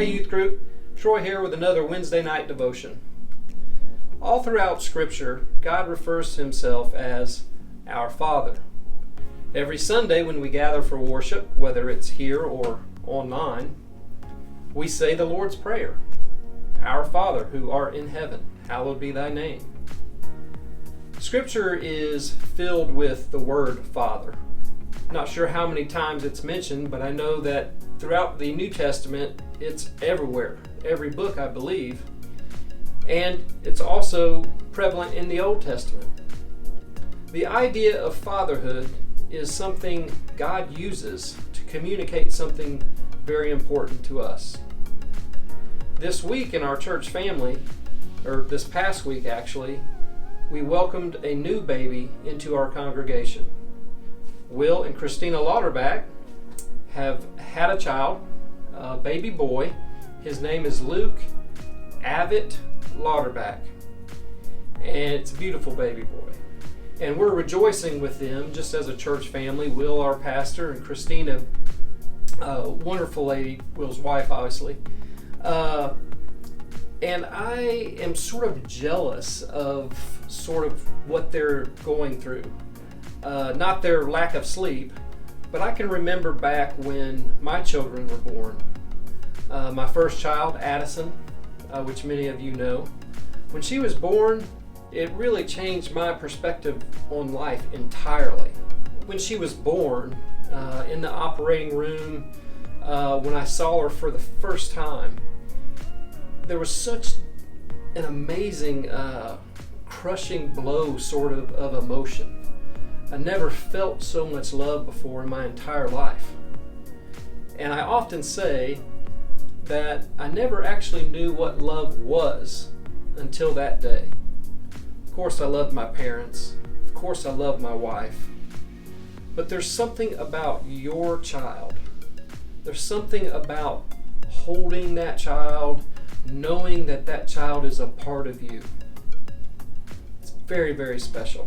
Hey youth group, Troy here with another Wednesday night devotion. All throughout Scripture, God refers to Himself as our Father. Every Sunday when we gather for worship, whether it's here or online, we say the Lord's Prayer. Our Father, who art in heaven, hallowed be thy name. Scripture is filled with the word Father. Not sure how many times it's mentioned, but I know that throughout the New Testament, it's everywhere, every book I believe, and it's also prevalent in the Old Testament. The idea of fatherhood is something God uses to communicate something very important to us. This week in our church family, or this past week actually, we welcomed a new baby into our congregation. Will and Christina Lauterbach have had a child, a baby boy. His name is Luke Abbott Lauterbach, and it's a beautiful baby boy. And we're rejoicing with them just as a church family. Will, our pastor, and Christina, a wonderful lady, Will's wife, obviously. And I am sort of jealous of sort of what they're going through. Not their lack of sleep, but I can remember back when my children were born. My first child, Addison, which many of you know. When she was born, it really changed my perspective on life entirely. When she was born, in the operating room, when I saw her for the first time, there was such an amazing, crushing blow sort of emotion. I never felt so much love before in my entire life. And I often say that I never actually knew what love was until that day. Of course I loved my parents. Of course I loved my wife. But there's something about your child. There's something about holding that child, knowing that that child is a part of you. It's very, very special.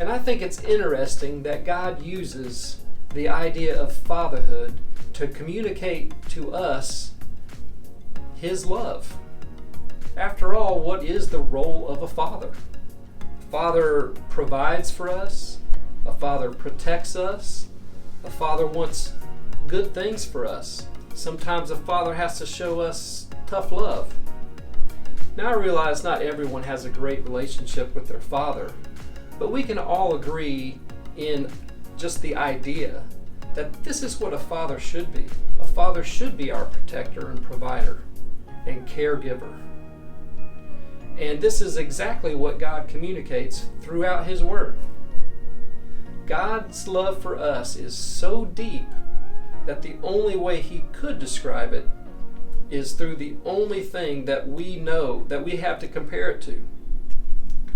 And I think it's interesting that God uses the idea of fatherhood to communicate to us His love. After all, what is the role of a father? A father provides for us. A father protects us. A father wants good things for us. Sometimes a father has to show us tough love. Now I realize not everyone has a great relationship with their father, but we can all agree in just the idea that this is what a father should be. A father should be our protector and provider and caregiver. And this is exactly what God communicates throughout His Word. God's love for us is so deep that the only way He could describe it is through the only thing that we know, that we have to compare it to.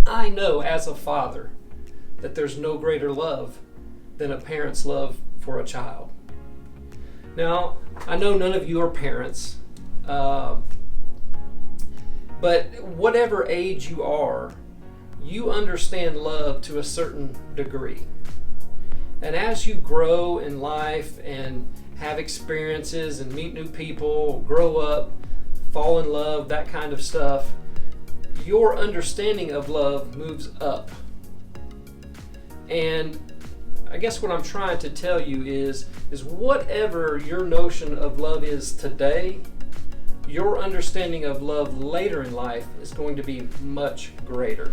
I know as a father that there's no greater love than a parent's love for a child. Now, I know none of you are parents, but whatever age you are, you understand love to a certain degree. And as you grow in life and have experiences and meet new people, grow up, fall in love, that kind of stuff, your understanding of love moves up. And I guess what I'm trying to tell you is whatever your notion of love is today, your understanding of love later in life is going to be much greater.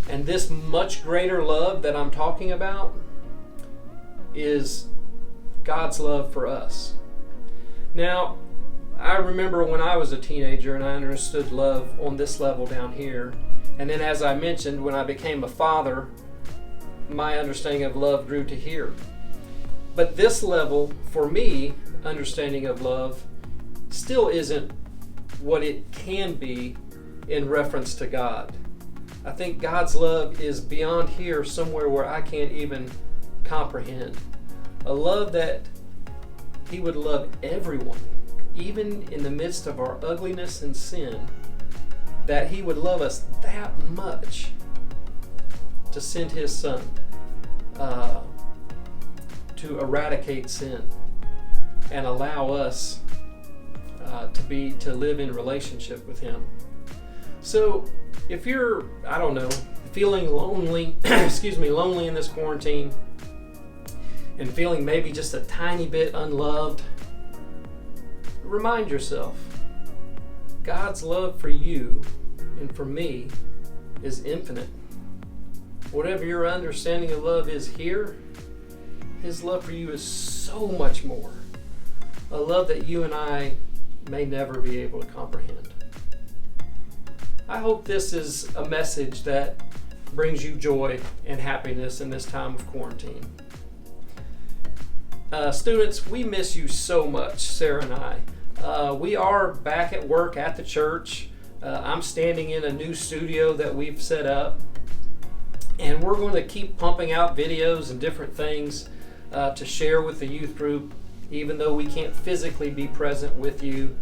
And this much greater love that I'm talking about is God's love for us. Now, I remember when I was a teenager and I understood love on this level down here. And then as I mentioned, when I became a father, my understanding of love grew to here. But this level, for me, understanding of love, still isn't what it can be in reference to God. I think God's love is beyond here, somewhere where I can't even comprehend. A love that He would love everyone, even in the midst of our ugliness and sin, that He would love us that much to send His Son to eradicate sin and allow us to live in relationship with Him. So if you're, I don't know, feeling lonely, lonely in this quarantine, and feeling maybe just a tiny bit unloved, remind yourself, God's love for you and for me is infinite. Whatever your understanding of love is here, His love for you is so much more. A love that you and I may never be able to comprehend. I hope this is a message that brings you joy and happiness in this time of quarantine. Students, we miss you so much, Sarah and I. We are back at work at the church. I'm standing in a new studio that we've set up, and we're going to keep pumping out videos and different things to share with the youth group, even though we can't physically be present with you.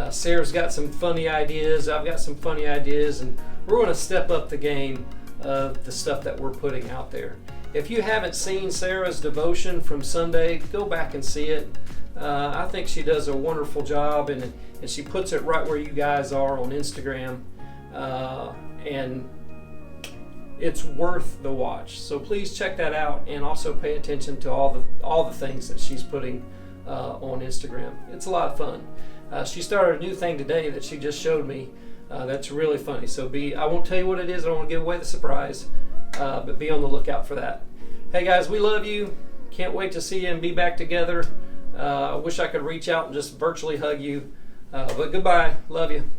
Sarah's got some funny ideas, I've got some funny ideas, and we're going to step up the game of the stuff that we're putting out there. If you haven't seen Sarah's devotion from Sunday, go back and see it. I think she does a wonderful job, and she puts it right where you guys are on Instagram, and it's worth the watch. So please check that out, and also pay attention to all the things that she's putting on Instagram. It's a lot of fun. She started a new thing today that she just showed me that's really funny. So I won't tell you what it is. I don't want to give away the surprise, but be on the lookout for that. Hey guys, we love you. Can't wait to see you and be back together. I wish I could reach out and just virtually hug you. But goodbye. Love you.